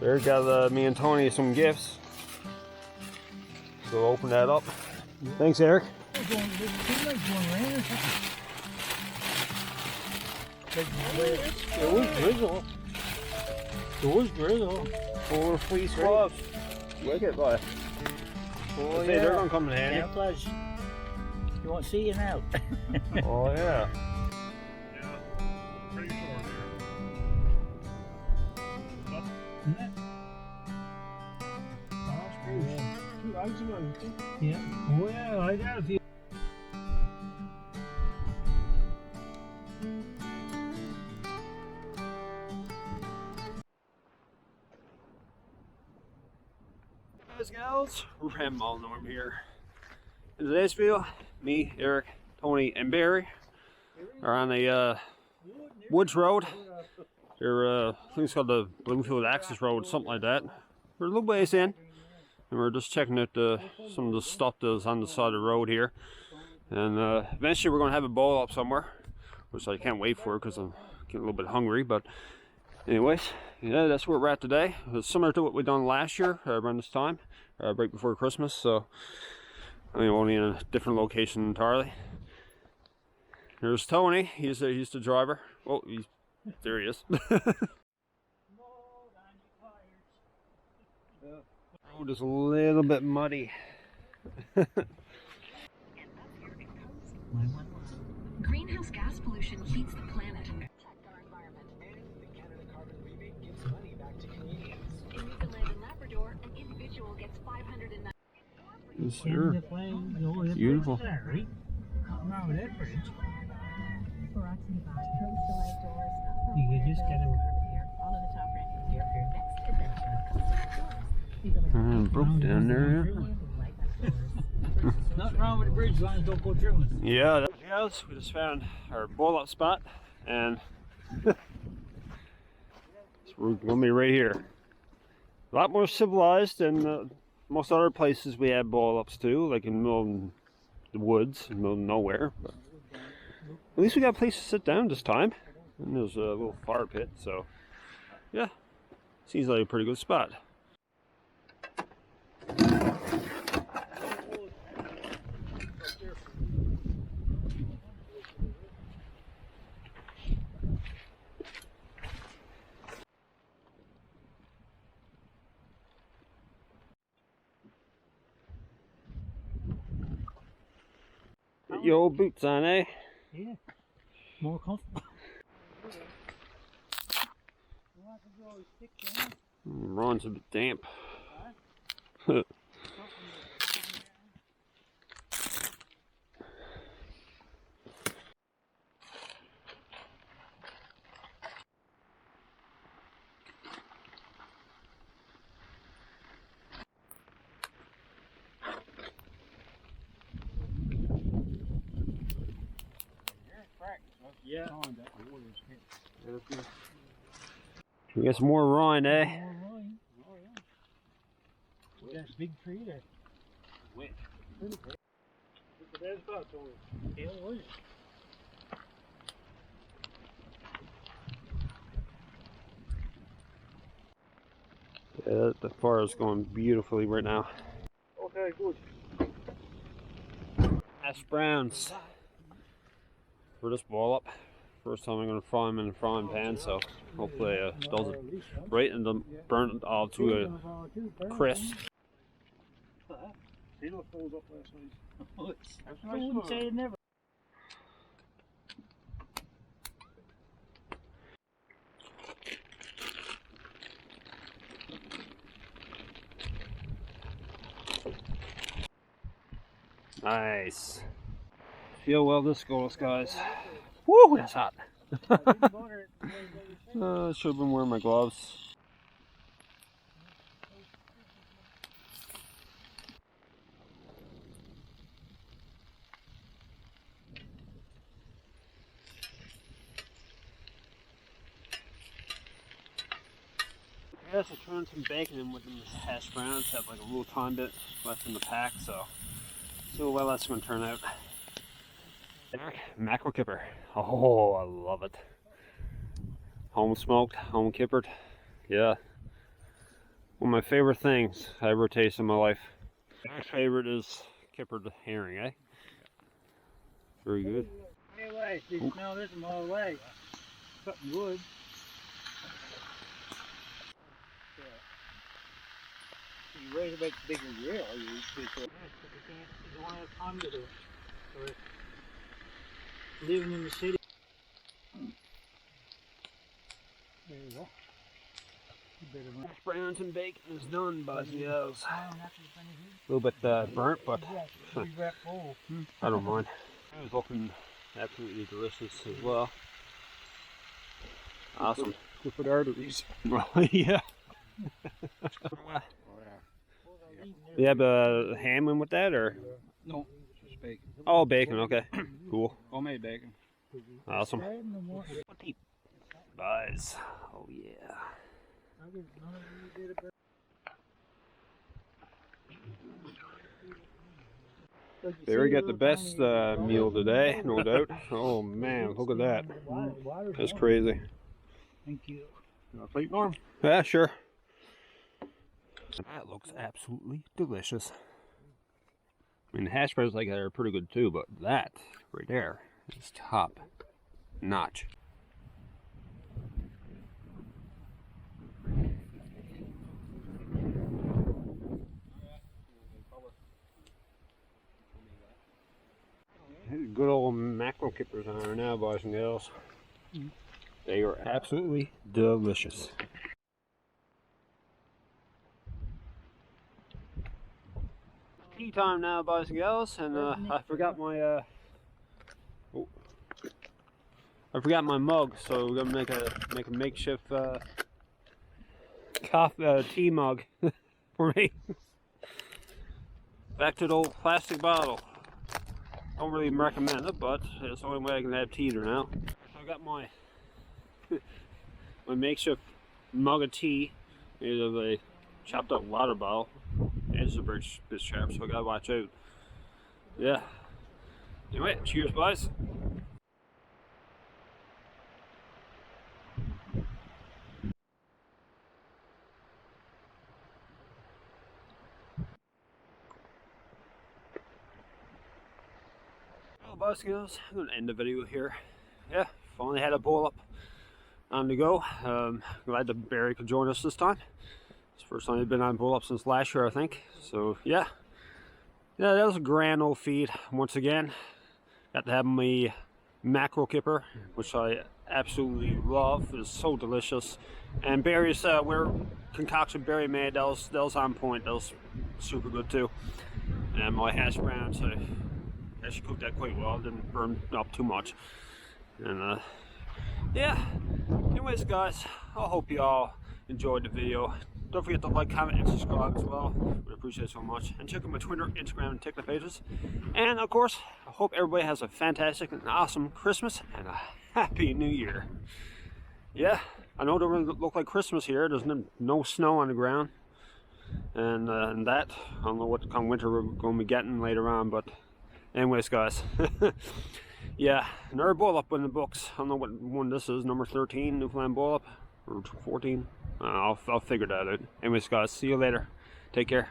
There, got me and Tony some gifts. So open that up. Thanks, Eric. There was drizzle. There was drizzle. 4 fleece gloves. Wicked, boy. Oh, Say they're gonna come in handy. Camouflage. You won't see you now. Oh, yeah. Pretty short there. Two hours ago. Yeah. Oh yeah, I got a few. Guys, gals, RandomIslandNorm here. In today's video, me, Eric, Tony, and Barry are on a woods road. They're, I think it's called the Bluefield Access Road, something like that. We're a little ways in, and we're just checking out some of the stuff that's on the side of the road here. And eventually we're going to have a bowl up somewhere, which I can't wait for because I'm getting a little bit hungry. But anyways, yeah, that's where we're at today. It's similar to what we done last year around this time, right before Christmas. So I mean, only in a different location entirely. There's Tony. He's the driver. Oh, there he is. Road is a little bit muddy. Greenhouse gas pollution heats the planet. Protect our environment, and the Canada Carbon Rebate gives money back to Canadians. In Newfoundland and Labrador, an individual gets $509. Yes, sir. Beautiful. Right? No, that bridge. You could just get a Broke down there. Nothing wrong with the bridge as long as don't go through it. Yeah, guys, we just found our bowl up spot, and so we're gonna be right here. A lot more civilized than most other places we have bowl ups too, like in the middle of the woods, in the middle of nowhere. But at least we got a place to sit down this time, and there's a little fire pit, so yeah, seems like a pretty good spot. Get your old boots on, eh? Yeah. More comfortable. Ron's a bit damp. Yeah. We got some more Ron, eh? Oh, yeah. That big tree there. Wait. Look at that spot, Tony. Yeah, what is it? Yeah, the fire is going beautifully right now. Okay, good. Hash browns for this boil up. First time I'm going to fry them in a frying pan, so hopefully it does it right and doesn't burn it all to a crisp. Taylor froze up last night. I wouldn't say it never. Nice. Feel well this goes, guys. Woo, that's hot. I should have been wearing my gloves. I guess I turned some bacon in with them hash browns. Have like a little time bit left in the pack, so see how well that's going to turn out. Mackerel kipper. Oh, I love it. Home smoked, home kippered. Yeah. One of my favorite things I ever tasted in my life. My favorite is kippered herring, eh? Very good. Anyway, you smell this a mile away. Cutting wood. You raise a bit bigger grill, you don't have time to do it. Or living in the city. There you go. Hash browns and bacon is done, boys and girls. A little bit burnt, but I don't mind. It was looking absolutely delicious as well. Awesome. Good for the arteries. Well, yeah. You have a ham in with that, or? No, just bacon. Oh, bacon. Okay, cool. Homemade bacon. Awesome. Guys, oh yeah. Barry got the best meal today, no doubt. Oh man, look at that. That's crazy. Thank you. Plate, Norm? Yeah, sure. That looks absolutely delicious. I mean, the hash browns like that are pretty good too, but that right there is top notch. Good old mackerel kippers on there now, boys and girls. They are absolutely delicious. Tea time now, boys and girls, and I forgot my mug, so we're gonna make a makeshift tea mug for me. Back to the old plastic bottle. Don't really recommend it, but it's the only way I can have tea there now. I got my my makeshift mug of tea made of a chopped up water bottle. It's a bit sharp, so I gotta watch out. Yeah. Anyway, cheers, boys. Well, boys and girls, I'm gonna end the video here. Yeah, finally had a bowl up on the go. Glad that Barry could join us this time. It's the first time he's been on bowl up since last year, I think. So yeah, that was a grand old feed once again. Got to have my mackerel kipper, which I absolutely love. It's so delicious. And Barry's concoction Barry made, that was on point. That was super good too. And my hash browns, I actually cooked that quite well. Didn't burn up too much. And yeah. Anyways, guys, I hope you all enjoyed the video. Don't forget to like, comment, and subscribe as well. Would appreciate it so much. And check out my Twitter, Instagram, and TikTok pages. And of course, I hope everybody has a fantastic and awesome Christmas and a happy New Year. Yeah, I know it doesn't really look like Christmas here. There's no snow on the ground. And that, I don't know what kind of winter we're going to be getting later on. But anyways, guys. Yeah, another bowl up in the books. I don't know what one this is, number 13, Newfoundland bowl up, or 14. I'll figure that out. Anyways, guys, see you later. Take care.